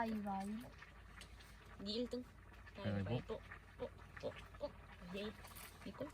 가위바위보. 네 1등. 가위바위보. 예. 이거.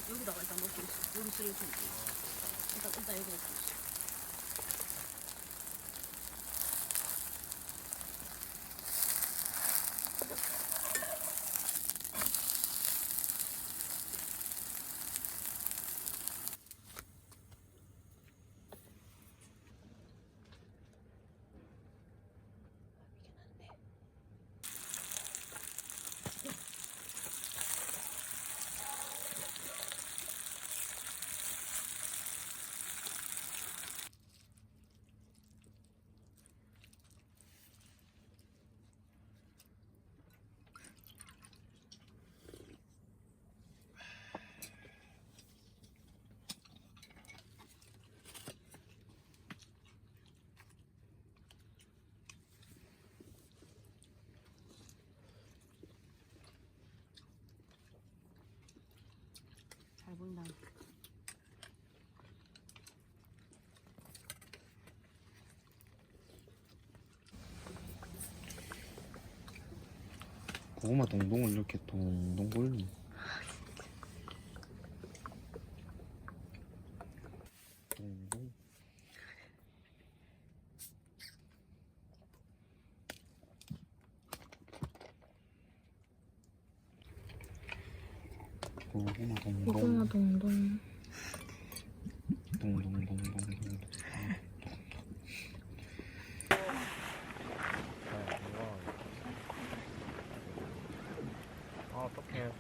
여기다가 일단 넣고 있어. 여기 쓰레기통. 일단 여기 넣고 있어. 잘 보인다. 고구마 동동을 이렇게 동동 굴리. 동동. 고구마 동동. 고구마 동동. 동동동동동. 어떻게 해서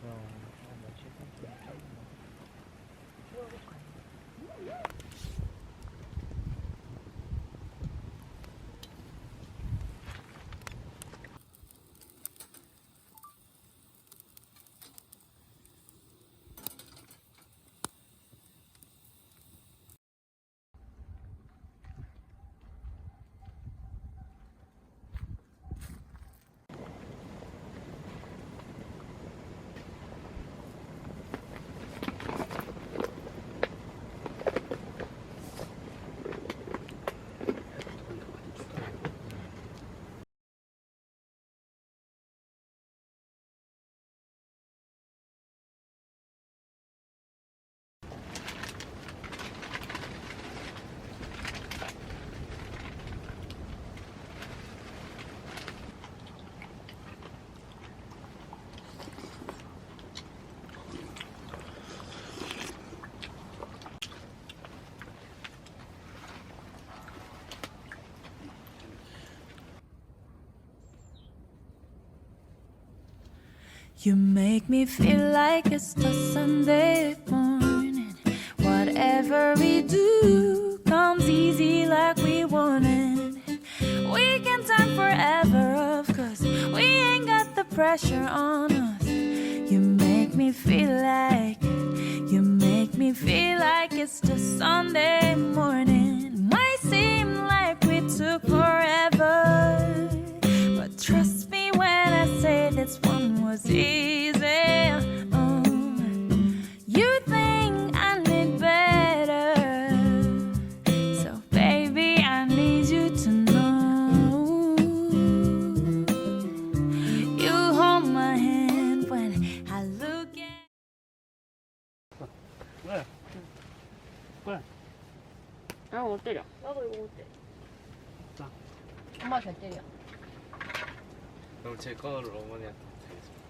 You make me feel like it's a Sunday morning. Whatever we do comes easy like we wanted. We can talk forever, of course. We ain't got the pressure on us. You make me me feel like, you make me feel like it's just Sunday morning. Might seem like we took forever, but trust me when I say this one was easy. You think I need better, so baby I need you to know. You hold my hand when I look at. 왜? 왜? 아, 못 때려. 나도 이거 어때? 자. 엄마 잘 때려. 그럼 제 거를 어머니한테 드리겠습니다.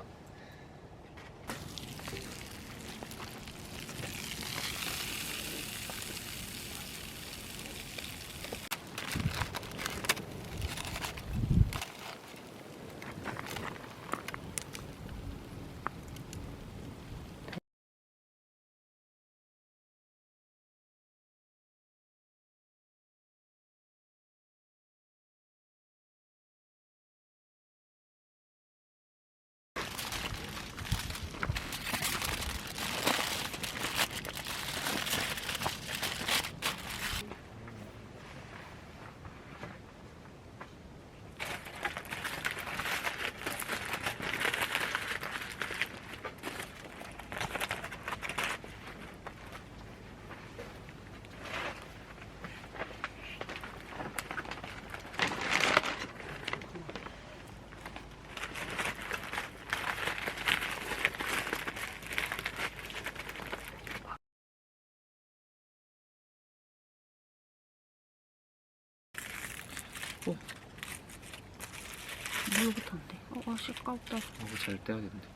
물부터 안 돼. 시끄럽다. 이거 잘 떼야겠는데.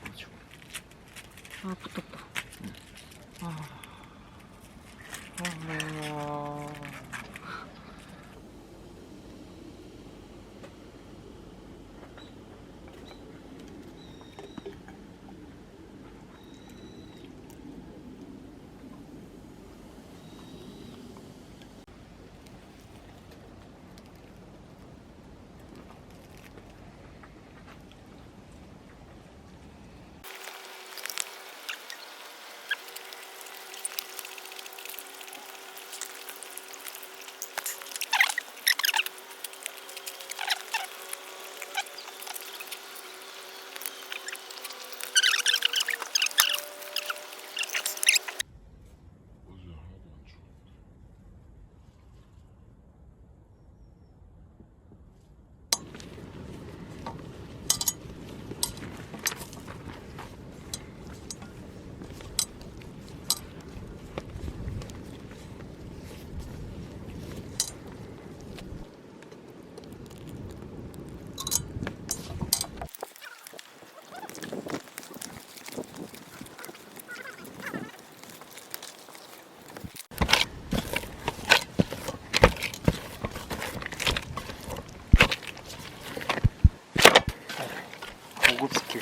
가지고. 붙었다. 고급 스킬.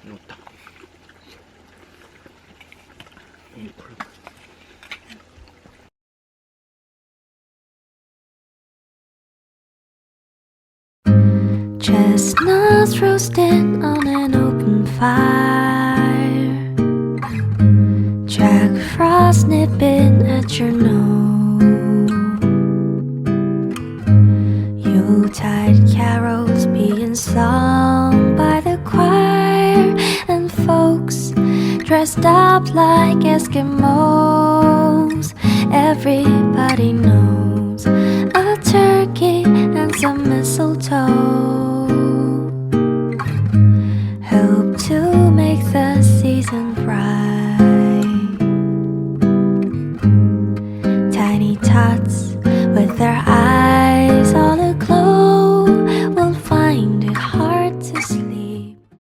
놓다. Chestnuts roasting on an open fire, Jack Frost nipping at your nose, Yuletide carols being sung by the choir, and folks dressed up like Eskimos. Everybody knows a turkey and some mistletoe help thoughts